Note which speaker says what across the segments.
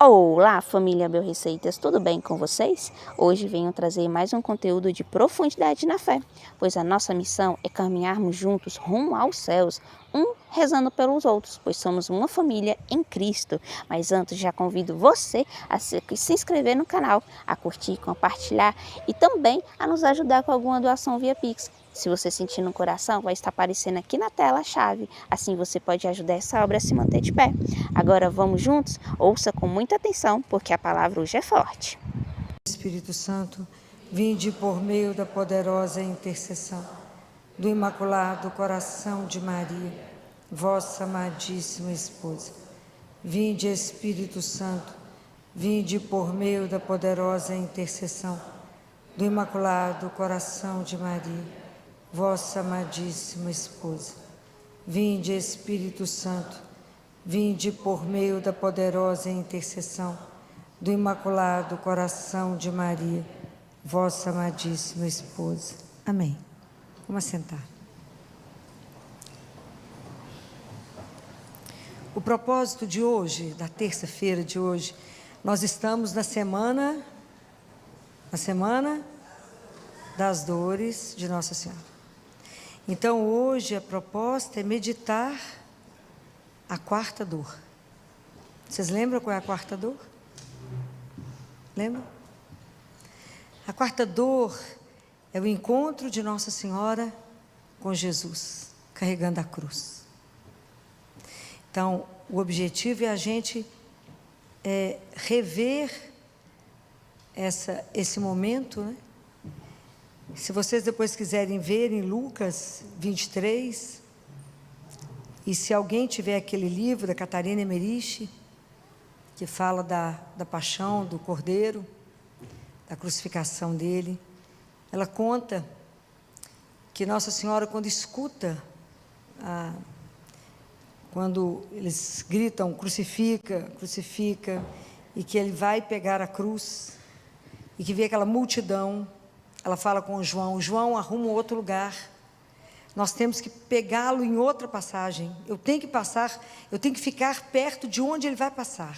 Speaker 1: Olá, família Bel Receitas, tudo bem com vocês? Hoje venho trazer mais um conteúdo de profundidade na fé, pois a nossa missão é caminharmos juntos rumo aos céus, rezando pelos outros, pois somos uma família em Cristo. Mas antes, já convido você a se inscrever no canal, a curtir, compartilhar e também a nos ajudar com alguma doação via Pix. Se você sentir no coração, vai estar aparecendo aqui na tela a chave. Assim você pode ajudar essa obra a se manter de pé. Agora vamos juntos? Ouça com muita atenção, porque a palavra hoje é forte.
Speaker 2: Espírito Santo, vinde por meio da poderosa intercessão do Imaculado Coração de Maria, vossa amadíssima esposa. Vinde, Espírito Santo, vinde por meio da poderosa intercessão do Imaculado Coração de Maria, vossa amadíssima esposa. Vinde, Espírito Santo, vinde por meio da poderosa intercessão do Imaculado Coração de Maria, vossa amadíssima esposa. Amém. Vamos sentar. O propósito de hoje, da terça-feira de hoje, nós estamos na semana das dores de Nossa Senhora. Então, hoje a proposta é meditar a quarta dor. Vocês lembram qual é a quarta dor? Lembram? A quarta dor é o encontro de Nossa Senhora com Jesus, carregando a cruz. Então, o objetivo é a gente rever esse momento, né? Se vocês depois quiserem ver em Lucas 23, e se alguém tiver aquele livro da Catarina Emmerich, que fala da paixão do Cordeiro, da crucificação dele, ela conta que Nossa Senhora, quando escuta, quando eles gritam, crucifica, crucifica, e que ele vai pegar a cruz, e que vê aquela multidão, ela fala com o João, arruma um outro lugar, nós temos que pegá-lo em outra passagem, eu tenho que ficar perto de onde ele vai passar.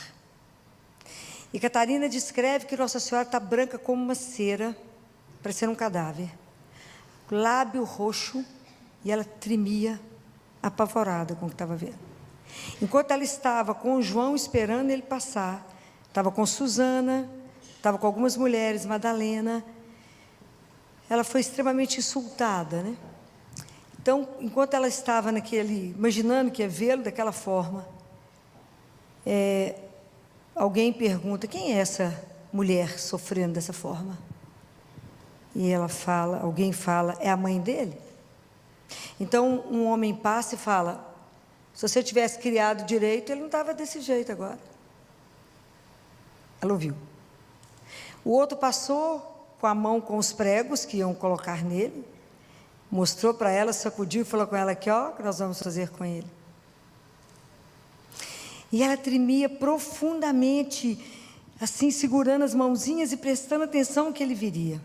Speaker 2: E Catarina descreve que Nossa Senhora está branca como uma cera, parecendo um cadáver, lábio roxo, e ela tremia, apavorada com o que estava vendo. Enquanto ela estava com o João esperando ele passar, estava com Susana, estava com algumas mulheres, Madalena, ela foi extremamente insultada, né? Então, enquanto ela estava imaginando que ia vê-lo daquela forma, alguém pergunta, quem é essa mulher sofrendo dessa forma? E alguém fala, é a mãe dele? Então, um homem passa e fala, se você tivesse criado direito, ele não estava desse jeito agora. Ela ouviu. O outro passou com a mão com os pregos que iam colocar nele, mostrou para ela, sacudiu e falou com ela aqui, ó, o que nós vamos fazer com ele. E ela tremia profundamente, assim, segurando as mãozinhas e prestando atenção que ele viria.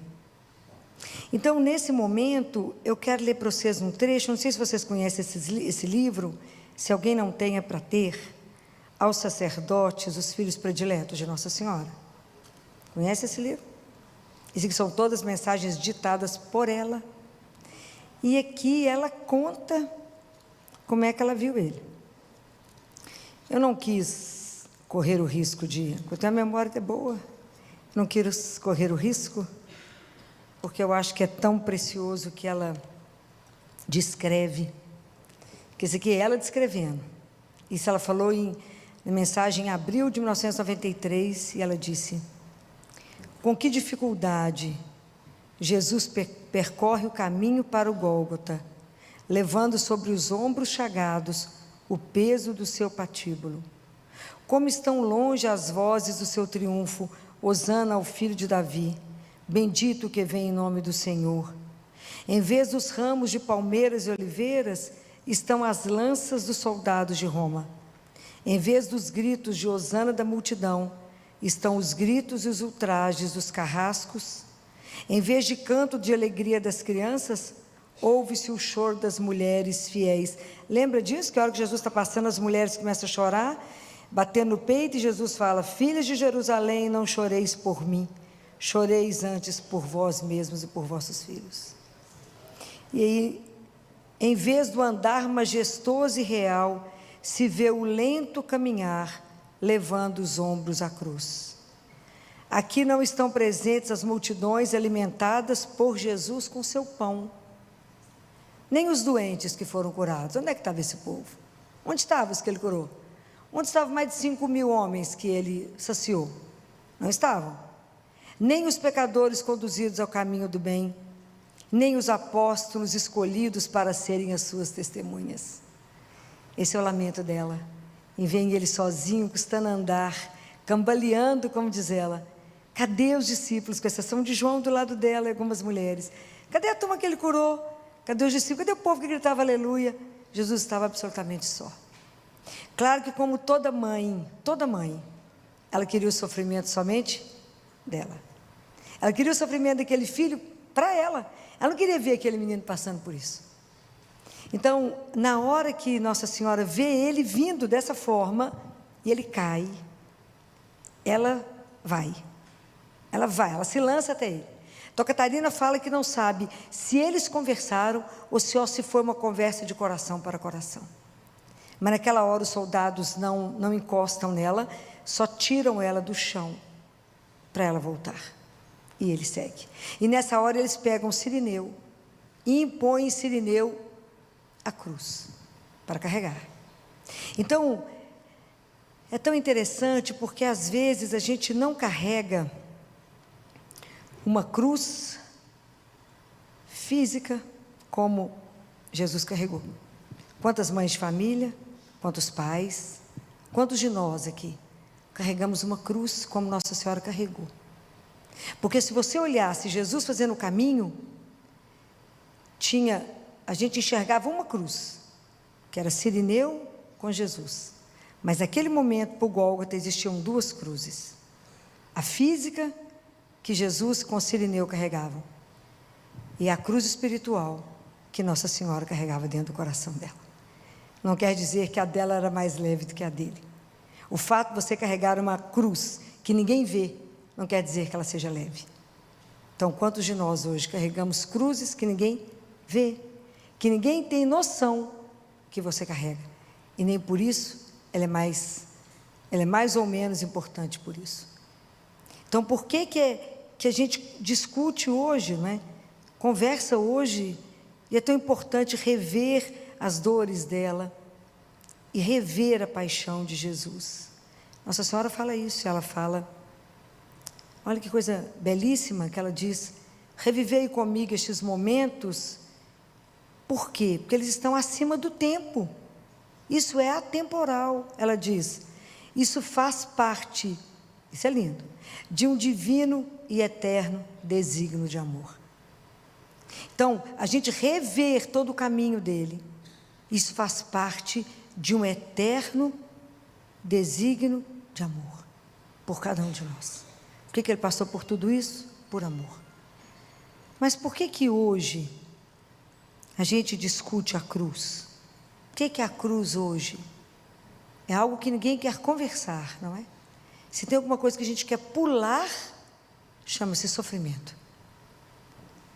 Speaker 2: Então, nesse momento, eu quero ler para vocês um trecho, não sei se vocês conhecem esse livro, se alguém não tem, é para ter, Aos Sacerdotes, os Filhos Prediletos de Nossa Senhora. Conhece esse livro? Isso que são todas mensagens ditadas por ela. E aqui ela conta como é que ela viu ele. Eu não quis correr o risco porque a memória é boa, não quis correr o risco, porque eu acho que é tão precioso que ela descreve, que isso aqui é ela descrevendo. Isso ela falou na mensagem em abril de 1993, e ela disse, com que dificuldade Jesus percorre o caminho para o Gólgota, levando sobre os ombros chagados o peso do seu patíbulo. Como estão longe as vozes do seu triunfo, hosana ao filho de Davi, bendito que vem em nome do Senhor. Em vez dos ramos de palmeiras e oliveiras, estão as lanças dos soldados de Roma. Em vez dos gritos de hosana da multidão, estão os gritos e os ultrajes dos carrascos. Em vez de canto de alegria das crianças, ouve-se o choro das mulheres fiéis. Lembra disso? Que a hora que Jesus está passando, as mulheres começam a chorar, batendo no peito, e Jesus fala: filhas de Jerusalém, não choreis por mim, choreis antes por vós mesmos e por vossos filhos. E aí, em vez do andar majestoso e real, se vê o lento caminhar, levando os ombros à cruz. Aqui não estão presentes as multidões alimentadas por Jesus com seu pão, nem os doentes que foram curados. Onde é que estava esse povo? Onde estavam os que ele curou? Onde estavam mais de 5.000 homens que ele saciou? Não estavam. Nem os pecadores conduzidos ao caminho do bem, nem os apóstolos escolhidos para serem as suas testemunhas. Esse é o lamento dela. E vem ele sozinho, custando a andar, cambaleando, como diz ela. Cadê os discípulos, com exceção de João do lado dela e algumas mulheres? Cadê a turma que ele curou? Cadê os discípulos? Cadê o povo que gritava aleluia? Jesus estava absolutamente só. Claro que, como toda mãe, ela queria o sofrimento somente dela. Ela queria o sofrimento daquele filho para ela. Ela não queria ver aquele menino passando por isso. Então, na hora que Nossa Senhora vê ele vindo dessa forma, e ele cai, ela vai, ela se lança até ele. Então, Catarina fala que não sabe se eles conversaram ou se foi uma conversa de coração para coração. Mas naquela hora os soldados não encostam nela, só tiram ela do chão para ela voltar. E ele segue. E nessa hora eles pegam Cirineu e impõem Cirineu a cruz para carregar. Então, é tão interessante porque às vezes a gente não carrega uma cruz física como Jesus carregou. Quantas mães de família, quantos pais, quantos de nós aqui carregamos uma cruz como Nossa Senhora carregou? Porque se você olhasse Jesus fazendo o caminho, a gente enxergava uma cruz, que era Cirineu com Jesus. Mas naquele momento, para o Gólgota, existiam duas cruzes. A física, que Jesus com Cirineu carregavam, e a cruz espiritual, que Nossa Senhora carregava dentro do coração dela. Não quer dizer que a dela era mais leve do que a dele. O fato de você carregar uma cruz que ninguém vê, não quer dizer que ela seja leve. Então, quantos de nós hoje carregamos cruzes que ninguém vê, que ninguém tem noção que você carrega, e nem por isso ela é mais ou menos importante por isso. Então, por que a gente discute hoje, não é? Conversa hoje, e é tão importante rever as dores dela e rever a paixão de Jesus. Nossa Senhora fala isso, ela fala, olha que coisa belíssima que ela diz: revivei comigo estes momentos. Por quê? Porque eles estão acima do tempo. Isso é atemporal. Ela diz, isso faz parte, isso é lindo, de um divino e eterno desígnio de amor. Então, a gente rever todo o caminho dele, isso faz parte de um eterno desígnio de amor por cada um de nós. Por que ele passou por tudo isso? Por amor. Mas por que hoje a gente discute a cruz? O que é a cruz hoje? É algo que ninguém quer conversar, não é? Se tem alguma coisa que a gente quer pular, chama-se sofrimento.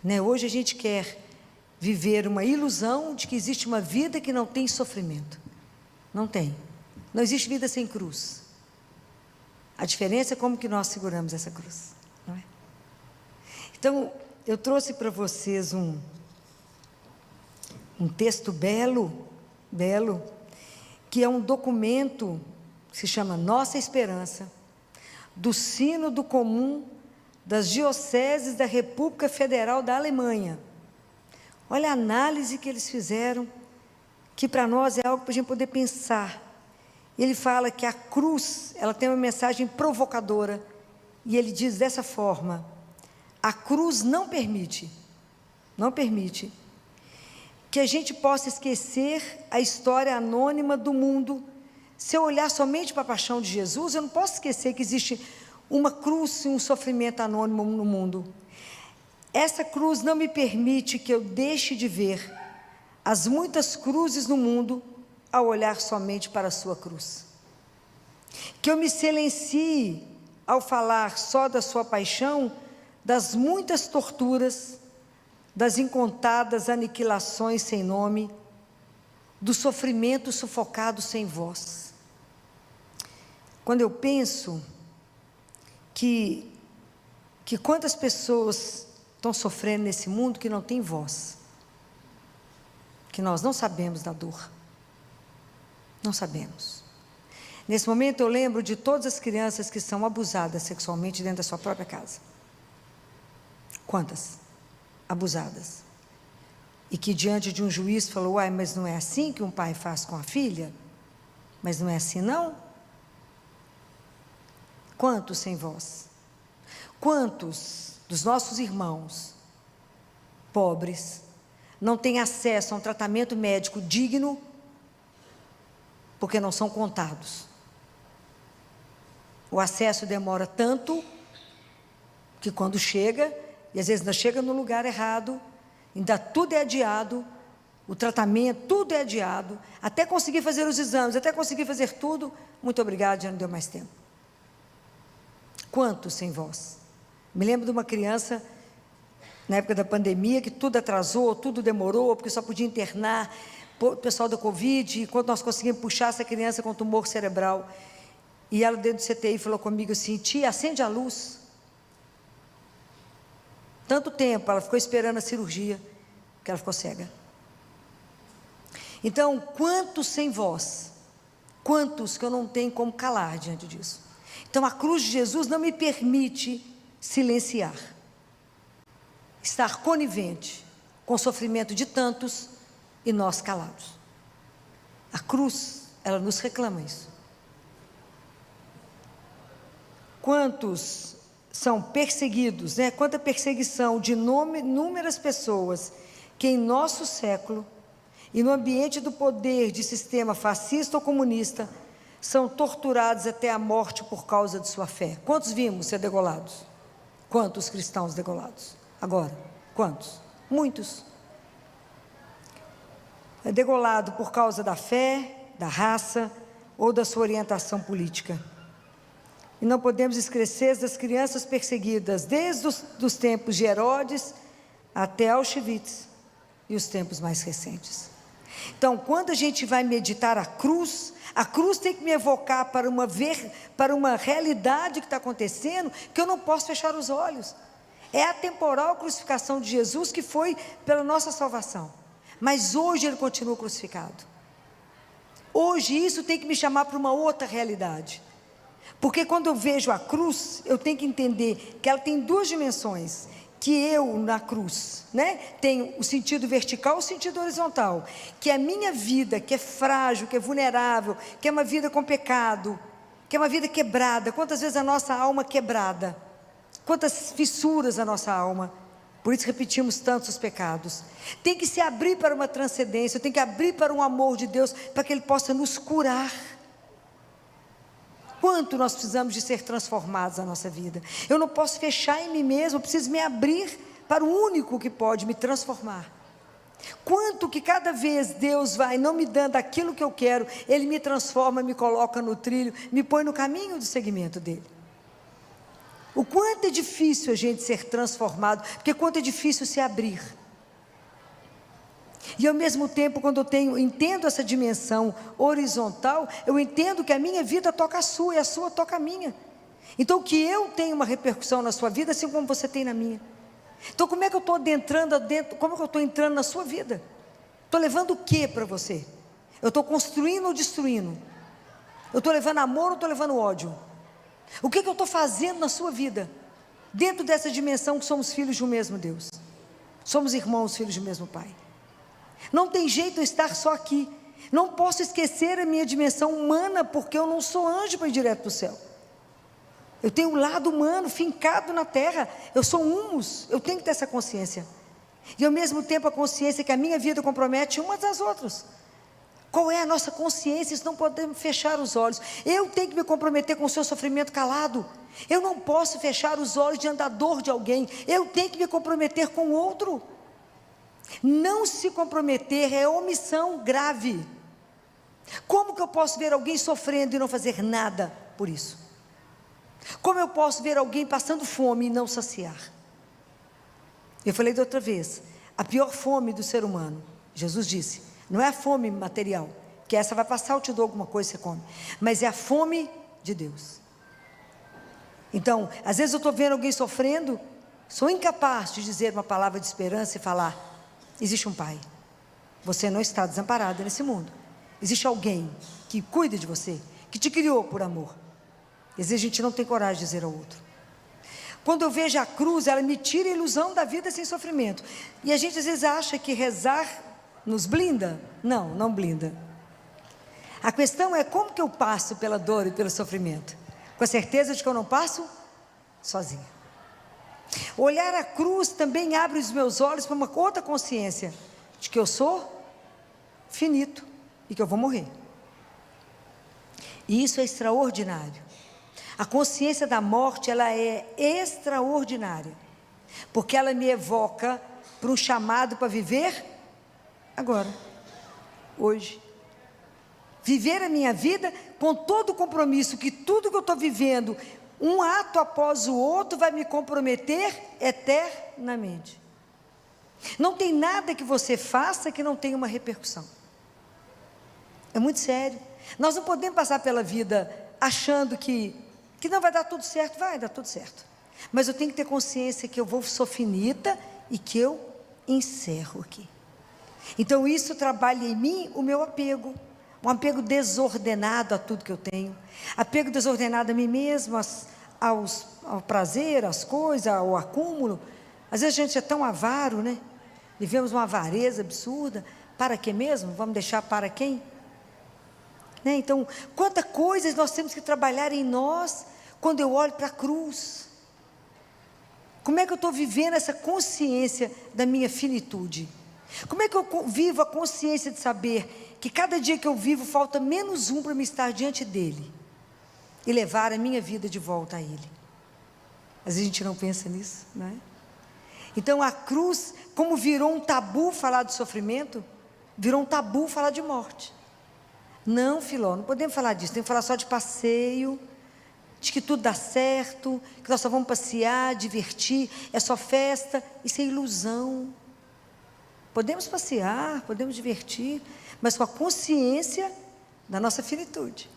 Speaker 2: Né? Hoje a gente quer viver uma ilusão de que existe uma vida que não tem sofrimento. Não tem. Não existe vida sem cruz. A diferença é como que nós seguramos essa cruz, não é? Então, eu trouxe para vocês um texto belo, que é um documento que se chama Nossa Esperança, do Sínodo Comum das Dioceses da República Federal da Alemanha. Olha a análise que eles fizeram, que para nós é algo para a gente poder pensar. Ele fala que a cruz, ela tem uma mensagem provocadora, e ele diz dessa forma: a cruz não permite que a gente possa esquecer a história anônima do mundo. Se eu olhar somente para a paixão de Jesus, eu não posso esquecer que existe uma cruz e um sofrimento anônimo no mundo. Essa cruz não me permite que eu deixe de ver as muitas cruzes no mundo ao olhar somente para a sua cruz. Que eu me silencie ao falar só da sua paixão, das muitas torturas, das incontadas aniquilações sem nome, do sofrimento sufocado sem voz. Quando eu penso que quantas pessoas estão sofrendo nesse mundo que não tem voz, que nós não sabemos da dor, não sabemos. Nesse momento eu lembro de todas as crianças que são abusadas sexualmente dentro da sua própria casa. Quantas? Abusadas. E que diante de um juiz falou, uai, mas não é assim que um pai faz com a filha? Mas não é assim não? Quantos sem voz? Quantos dos nossos irmãos pobres não têm acesso a um tratamento médico digno porque não são contados? O acesso demora tanto que quando chega, e às vezes ainda chega no lugar errado, ainda tudo é adiado, o tratamento, tudo é adiado, até conseguir fazer os exames, até conseguir fazer tudo, muito obrigado, já não deu mais tempo. Quantos sem voz? Me lembro de uma criança, na época da pandemia, que tudo atrasou, tudo demorou, porque só podia internar o pessoal da Covid, e quando nós conseguimos puxar essa criança com tumor cerebral, e ela dentro do CTI falou comigo assim, tia, acende a luz. Tanto tempo, ela ficou esperando a cirurgia, que ela ficou cega. Então, quantos sem voz? Quantos que eu não tenho como calar diante disso? Então, a cruz de Jesus não me permite silenciar, estar conivente com o sofrimento de tantos e nós calados. A cruz, ela nos reclama isso. Quantos são perseguidos, né? Quanta perseguição de inúmeras pessoas que em nosso século e no ambiente do poder de sistema fascista ou comunista são torturados até a morte por causa de sua fé. Quantos vimos ser degolados? Quantos cristãos degolados? Agora, quantos? Muitos. É degolado por causa da fé, da raça ou da sua orientação política. E não podemos esquecer das crianças perseguidas, desde os tempos de Herodes até Auschwitz e os tempos mais recentes. Então, quando a gente vai meditar a cruz tem que me evocar para uma realidade que está acontecendo, que eu não posso fechar os olhos. É a temporal crucificação de Jesus que foi pela nossa salvação. Mas hoje Ele continua crucificado. Hoje isso tem que me chamar para uma outra realidade. Porque quando eu vejo a cruz, eu tenho que entender que ela tem duas dimensões. Que eu, na cruz, né, tenho o sentido vertical e o sentido horizontal. Que a minha vida, que é frágil, que é vulnerável, que é uma vida com pecado, que é uma vida quebrada. Quantas vezes a nossa alma quebrada? Quantas fissuras a nossa alma? Por isso repetimos tantos pecados. Tem que se abrir para uma transcendência, tem que abrir para um amor de Deus, para que Ele possa nos curar. Quanto nós precisamos de ser transformados na nossa vida. Eu não posso fechar em mim mesmo, eu preciso me abrir para o único que pode me transformar. Quanto que cada vez Deus vai não me dando aquilo que eu quero, Ele me transforma, me coloca no trilho, me põe no caminho do seguimento dEle. O quanto é difícil a gente ser transformado, porque quanto é difícil se abrir. E ao mesmo tempo, quando eu entendo essa dimensão horizontal, eu entendo que a minha vida toca a sua e a sua toca a minha. Então que eu tenho uma repercussão na sua vida, assim como você tem na minha. Então como é que eu estou como é que eu estou entrando na sua vida? Estou levando o que para você? Eu estou construindo ou destruindo? Eu estou levando amor ou estou levando ódio? O que eu estou fazendo na sua vida? Dentro dessa dimensão que somos filhos de um mesmo Deus. Somos irmãos, filhos do mesmo Pai. Não tem jeito eu estar só aqui. Não posso esquecer a minha dimensão humana, porque eu não sou anjo para ir direto para o céu. Eu tenho um lado humano, fincado na terra. Eu sou humus, eu tenho que ter essa consciência. E ao mesmo tempo a consciência que a minha vida compromete umas das outras. Qual é a nossa consciência? Isso não podemos fechar os olhos. Eu tenho que me comprometer com o seu sofrimento calado. Eu não posso fechar os olhos diante da dor de alguém. Eu tenho que me comprometer com o outro. Não se comprometer é omissão grave. Como que eu posso ver alguém sofrendo e não fazer nada? por isso? Como eu posso ver alguém passando fome e não saciar? Eu falei da outra vez, a pior fome do ser humano, Jesus disse, não é a fome material, que essa vai passar, eu te dou alguma coisa, você come, mas é a fome de Deus. Então, às vezes eu estou vendo alguém sofrendo, sou incapaz de dizer uma palavra de esperança e falar, existe um Pai, você não está desamparado nesse mundo, existe alguém que cuida de você, que te criou por amor. Às vezes a gente não tem coragem de dizer ao outro. Quando eu vejo a cruz, ela me tira a ilusão da vida sem sofrimento, e a gente às vezes acha que rezar nos blinda. Não, não blinda. A questão é como que eu passo pela dor e pelo sofrimento, com a certeza de que eu não passo sozinha. Olhar a cruz também abre os meus olhos para uma outra consciência, de que eu sou finito, e que eu vou morrer, e isso é extraordinário. A consciência da morte, ela é extraordinária, porque ela me evoca para um chamado para viver agora, hoje, viver a minha vida com todo o compromisso, que tudo que eu estou vivendo, um ato após o outro, vai me comprometer eternamente. Não tem nada que você faça que não tenha uma repercussão, é muito sério. Nós não podemos passar pela vida achando que não vai dar tudo certo. Vai dar tudo certo, mas eu tenho que ter consciência que eu sou finita e que eu encerro aqui. Então isso trabalha em mim o meu apego, um apego desordenado a tudo que eu tenho, apego desordenado a mim mesmo, ao prazer, às coisas, ao acúmulo. Às vezes a gente é tão avaro, né? Vivemos uma avareza absurda. Para quê mesmo? Vamos deixar para quem? Né? Então, quantas coisas nós temos que trabalhar em nós, quando eu olho para a cruz. Como é que eu estou vivendo essa consciência da minha finitude? Como é que eu vivo a consciência de saber que cada dia que eu vivo falta menos um para me estar diante dele e levar a minha vida de volta a ele? Às vezes a gente não pensa nisso, não é? Então a cruz, como virou um tabu falar de sofrimento, virou um tabu falar de morte. Não, Filó, não podemos falar disso, tem que falar só de passeio, de que tudo dá certo, que nós só vamos passear, divertir, é só festa. Isso é ilusão. Podemos passear, podemos divertir, mas com a consciência da nossa finitude,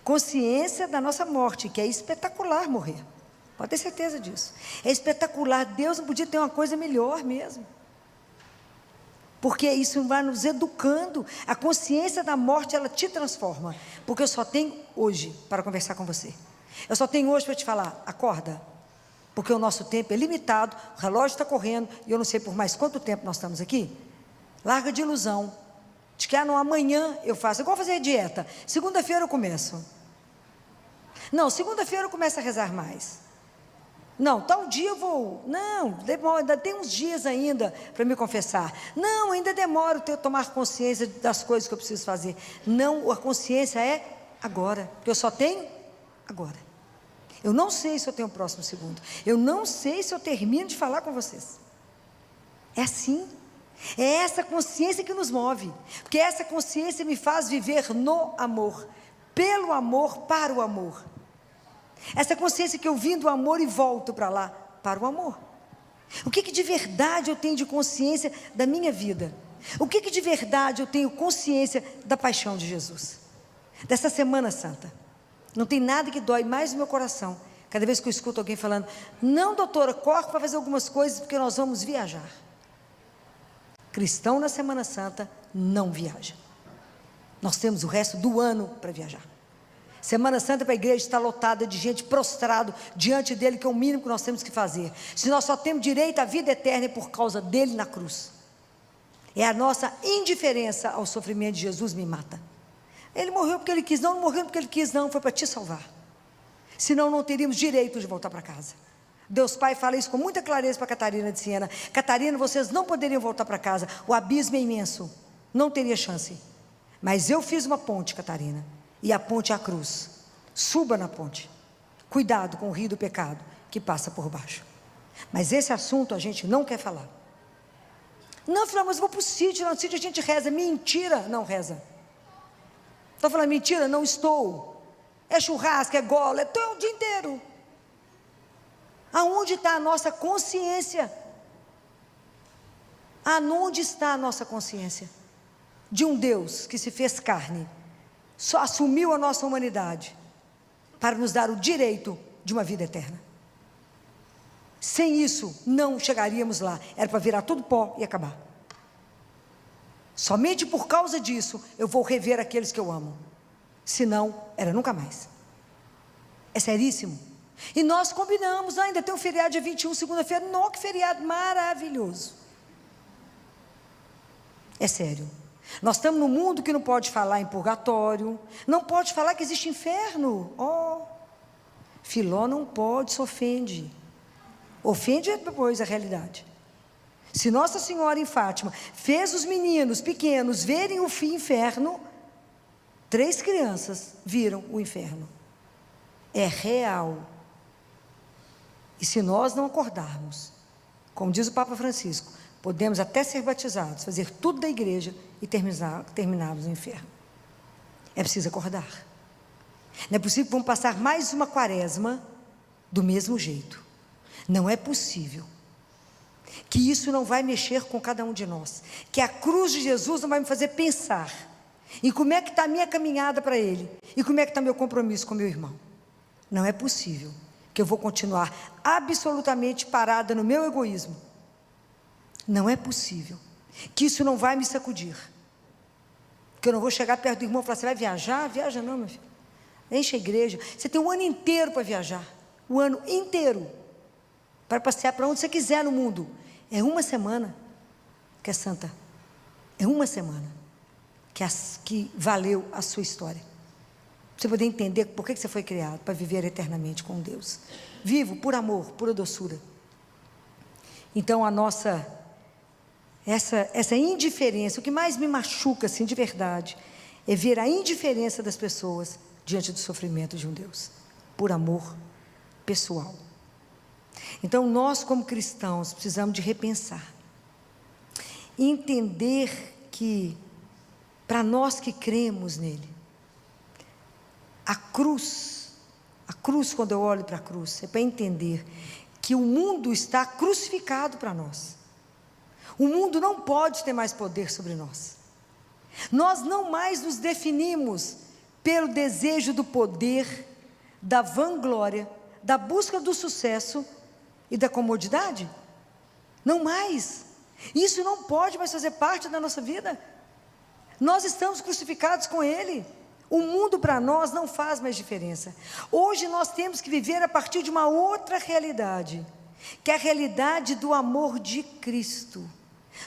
Speaker 2: consciência da nossa morte, que é espetacular morrer, pode ter certeza disso, é espetacular. Deus não podia ter uma coisa melhor mesmo, porque isso vai nos educando. A consciência da morte, ela te transforma, porque eu só tenho hoje para conversar com você, eu só tenho hoje para te falar, acorda, porque o nosso tempo é limitado, o relógio está correndo, e eu não sei por mais quanto tempo nós estamos aqui. Larga de ilusão, de que não, amanhã eu faço, igual fazer dieta, segunda-feira eu começo, não, segunda-feira eu começo a rezar mais, não, tal dia eu vou, não, demora, ainda tem uns dias ainda para me confessar, não, ainda demora eu tomar consciência das coisas que eu preciso fazer. Não, a consciência é agora, porque eu só tenho agora. Eu não sei se eu tenho o próximo segundo, eu não sei se eu termino de falar com vocês. É assim, é essa consciência que nos move, porque essa consciência me faz viver no amor, pelo amor, para o amor. Essa consciência que eu vim do amor e volto para lá, para o amor. O que de verdade eu tenho de consciência da minha vida? O que de verdade eu tenho consciência da paixão de Jesus? Dessa Semana Santa. Não tem nada que dói mais no meu coração, cada vez que eu escuto alguém falando, não, doutora, corre para fazer algumas coisas, porque nós vamos viajar. Cristão na Semana Santa não viaja. Nós temos o resto do ano para viajar. Semana Santa para a igreja está lotada de gente prostrado diante dele, que é o mínimo que nós temos que fazer. Se nós só temos direito à vida eterna é por causa dele na cruz. É a nossa indiferença ao sofrimento de Jesus me mata. Ele morreu porque ele quis, não morreu porque ele quis, não, foi para te salvar. Senão não teríamos direito de voltar para casa. Deus Pai fala isso com muita clareza para Catarina de Siena. Catarina, vocês não poderiam voltar para casa, o abismo é imenso, não teria chance. Mas eu fiz uma ponte, Catarina, e a ponte é a cruz. Suba na ponte, cuidado com o rio do pecado que passa por baixo. Mas esse assunto a gente não quer falar. Não, filho, mas eu vou para o sítio, no sítio a gente reza. Mentira, não reza. Estou falando mentira? Não estou. é churrasco, é gola, é o dia inteiro. Aonde está a nossa consciência? Aonde está a nossa consciência? De um Deus que se fez carne, só assumiu a nossa humanidade, para nos dar o direito de uma vida eterna. Sem isso, não chegaríamos lá, era para virar tudo pó e acabar. Somente por causa disso, eu vou rever aqueles que eu amo, senão, era nunca mais. É seríssimo. E nós combinamos, ainda tem um feriado dia 21, segunda-feira, não, que feriado maravilhoso. É sério. Nós estamos num mundo que não pode falar em purgatório, não pode falar que existe inferno. Filó não pode, se ofende. Ofende depois a realidade. Se Nossa Senhora em Fátima fez os meninos pequenos verem o inferno, 3 crianças viram o inferno. É real. E se nós não acordarmos, como diz o Papa Francisco, podemos até ser batizados, fazer tudo da igreja e terminarmos no inferno. É preciso acordar. Não é possível que vamos passar mais uma quaresma do mesmo jeito. Não é possível. Que isso não vai mexer com cada um de nós. Que a cruz de Jesus não vai me fazer pensar em como é que está a minha caminhada para Ele e como é que está meu compromisso com meu irmão. Não é possível que eu vou continuar absolutamente parada no meu egoísmo. Não é possível que isso não vai me sacudir. Que eu não vou chegar perto do irmão e falar: você vai viajar? Viaja não, meu filho. Enche a igreja. Você tem um ano inteiro para viajar. Um ano inteiro. Para passear para onde você quiser no mundo. É uma semana que é santa. É uma semana que valeu a sua história. Para você poder entender por que você foi criado, para viver eternamente com Deus. Vivo por amor, pura doçura. Então essa indiferença, o que mais me machuca assim de verdade, é ver a indiferença das pessoas diante do sofrimento de um Deus, por amor pessoal. Então nós como cristãos precisamos de repensar, entender que, para nós que cremos nele, a cruz, quando eu olho para a cruz, é para entender que o mundo está crucificado para nós. O mundo não pode ter mais poder sobre nós. Nós não mais nos definimos pelo desejo do poder, da vanglória, da busca do sucesso e da comodidade. Não mais. Isso não pode mais fazer parte da nossa vida. Nós estamos crucificados com Ele. O mundo para nós não faz mais diferença. Hoje nós temos que viver a partir de uma outra realidade, que é a realidade do amor de Cristo.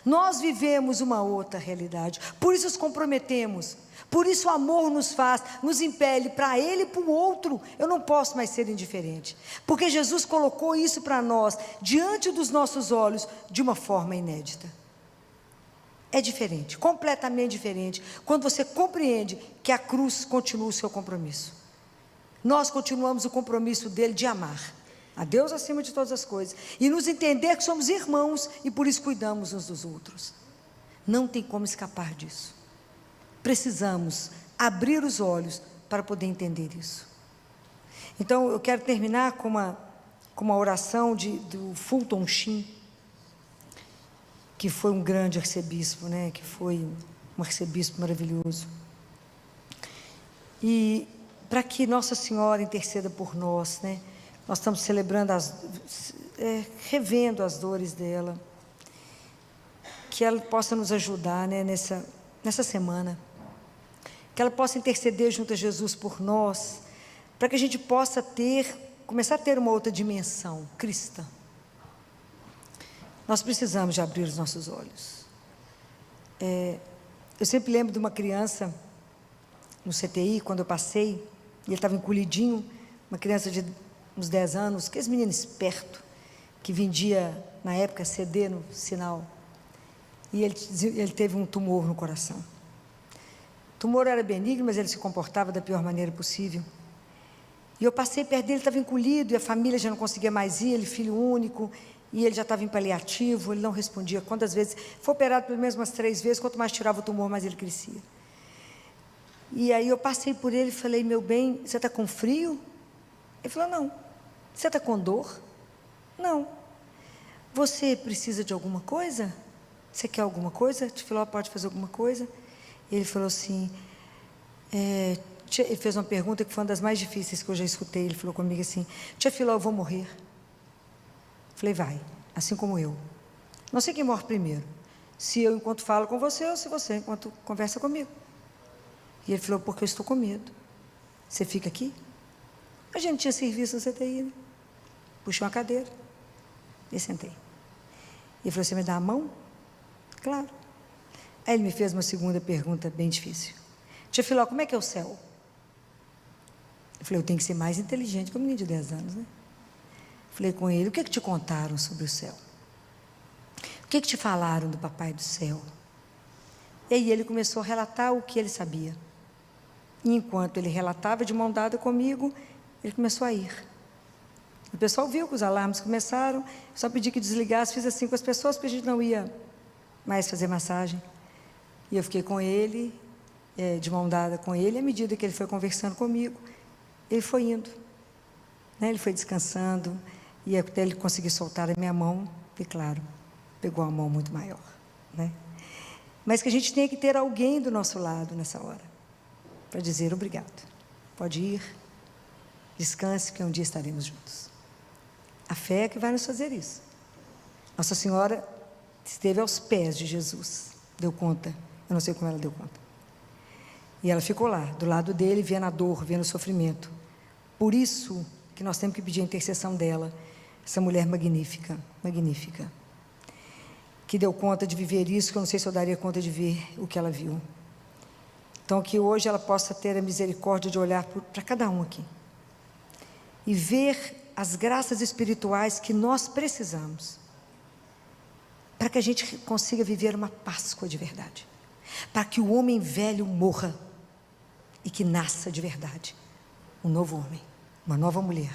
Speaker 2: Nós vivemos uma outra realidade, por isso nos comprometemos, por isso o amor nos impele para Ele e para o outro. Eu não posso mais ser indiferente, porque Jesus colocou isso para nós, diante dos nossos olhos, de uma forma inédita. É diferente, completamente diferente, quando você compreende que a cruz continua o seu compromisso. Nós continuamos o compromisso dele de amar a Deus acima de todas as coisas, e nos entender que somos irmãos, e por isso cuidamos uns dos outros. Não tem como escapar disso. Precisamos abrir os olhos para poder entender isso. Então eu quero terminar com uma oração do Fulton Sheen, que foi um grande arcebispo, né? Que foi um arcebispo maravilhoso. E para que Nossa Senhora interceda por nós, né? Nós estamos celebrando, revendo as dores dela, que ela possa nos ajudar, né? Nessa semana, que ela possa interceder junto a Jesus por nós, para que a gente possa começar a ter uma outra dimensão cristã. Nós precisamos de abrir os nossos olhos. Eu sempre lembro de uma criança no CTI, quando eu passei, e ele estava encolhidinho, uma criança de uns 10 anos, aqueles meninos espertos, que vendia, na época, CD no sinal, e ele teve um tumor no coração. O tumor era benigno, mas ele se comportava da pior maneira possível. E eu passei perto dele, estava encolhido, e a família já não conseguia mais ir, ele filho único, e ele já estava em paliativo, ele não respondia. Quantas vezes, foi operado pelo menos umas 3 vezes, quanto mais tirava o tumor, mais ele crescia. E aí eu passei por ele e falei, meu bem, você está com frio? Ele falou, não. Você está com dor? Não. Você precisa de alguma coisa? Você quer alguma coisa? Tia Filó pode fazer alguma coisa? Ele falou assim, ele fez uma pergunta que foi uma das mais difíceis que eu já escutei. Ele falou comigo assim, tia Filó, eu vou morrer. Falei, vai, assim como eu. Não sei quem morre primeiro, se eu enquanto falo com você ou se você enquanto conversa comigo. E ele falou, porque eu estou com medo. Você fica aqui? A gente tinha serviço no CTI, né? Puxei uma cadeira e sentei. Ele falou, você me dá a mão? Claro. Aí ele me fez uma segunda pergunta bem difícil. Tia Filó, como é que é o céu? Eu falei, eu tenho que ser mais inteligente que um menino de 10 anos, né? Falei com ele, o que te contaram sobre o céu? O que te falaram do papai do céu? E aí ele começou a relatar o que ele sabia. E enquanto ele relatava de mão dada comigo, ele começou a ir. O pessoal viu que os alarmes começaram, só pedi que desligasse, fiz assim com as pessoas, porque a gente não ia mais fazer massagem. E eu fiquei com ele, de mão dada com ele, à medida que ele foi conversando comigo, ele foi indo, né? Ele foi descansando, e até ele conseguir soltar a minha mão, e claro, pegou a mão muito maior, né? Mas que a gente tenha que ter alguém do nosso lado nessa hora, para dizer obrigado, pode ir, descanse, que um dia estaremos juntos. A fé é que vai nos fazer isso. Nossa Senhora esteve aos pés de Jesus, deu conta, eu não sei como ela deu conta. E ela ficou lá, do lado dele, vendo a dor, vendo o sofrimento. Por isso que nós temos que pedir a intercessão dela, essa mulher magnífica, magnífica, que deu conta de viver isso, que eu não sei se eu daria conta de ver o que ela viu. Então, que hoje ela possa ter a misericórdia de olhar para cada um aqui e ver as graças espirituais que nós precisamos para que a gente consiga viver uma Páscoa de verdade, para que o homem velho morra e que nasça de verdade um novo homem, uma nova mulher,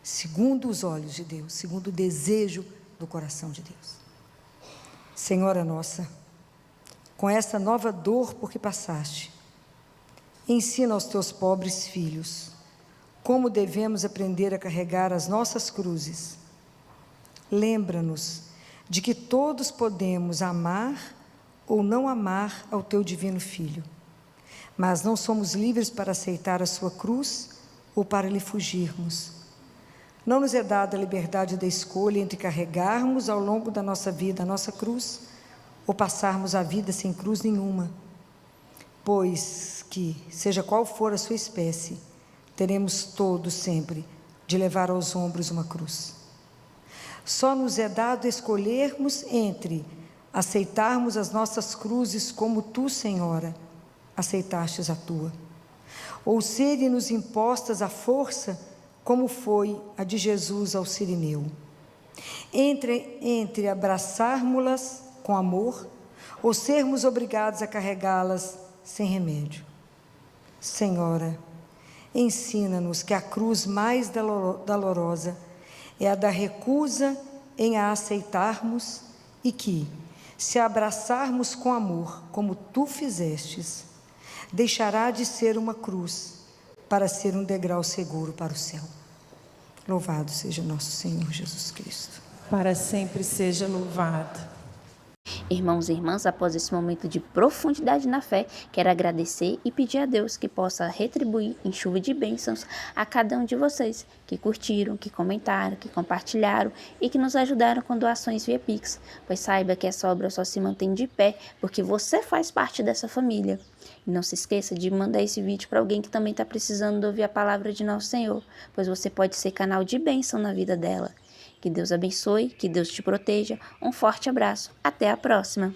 Speaker 2: segundo os olhos de Deus, segundo o desejo do coração de Deus. Senhora nossa, com essa nova dor por que passaste, ensina aos teus pobres filhos como devemos aprender a carregar as nossas cruzes. Lembra-nos de que todos podemos amar ou não amar ao teu divino Filho, mas não somos livres para aceitar a sua cruz ou para lhe fugirmos. Não nos é dada a liberdade da escolha entre carregarmos ao longo da nossa vida a nossa cruz ou passarmos a vida sem cruz nenhuma, pois que, seja qual for a sua espécie, teremos todos sempre de levar aos ombros uma cruz. Só nos é dado escolhermos entre aceitarmos as nossas cruzes como tu, Senhora, aceitastes a tua, ou serem-nos impostas à força, como foi a de Jesus ao Cirineu. Entre abraçarmos-las com amor, ou sermos obrigados a carregá-las sem remédio. Senhora, ensina-nos que a cruz mais dolorosa é a da recusa em a aceitarmos e que, se a abraçarmos com amor, como tu fizestes, deixará de ser uma cruz para ser um degrau seguro para o céu. Louvado seja nosso Senhor Jesus Cristo.
Speaker 3: Para sempre seja louvado.
Speaker 1: Irmãos e irmãs, após esse momento de profundidade na fé, quero agradecer e pedir a Deus que possa retribuir em chuva de bênçãos a cada um de vocês que curtiram, que comentaram, que compartilharam e que nos ajudaram com doações via Pix, pois saiba que essa obra só se mantém de pé porque você faz parte dessa família. E não se esqueça de mandar esse vídeo para alguém que também está precisando de ouvir a palavra de nosso Senhor, pois você pode ser canal de bênção na vida dela. Que Deus abençoe, que Deus te proteja. Um forte abraço. Até a próxima.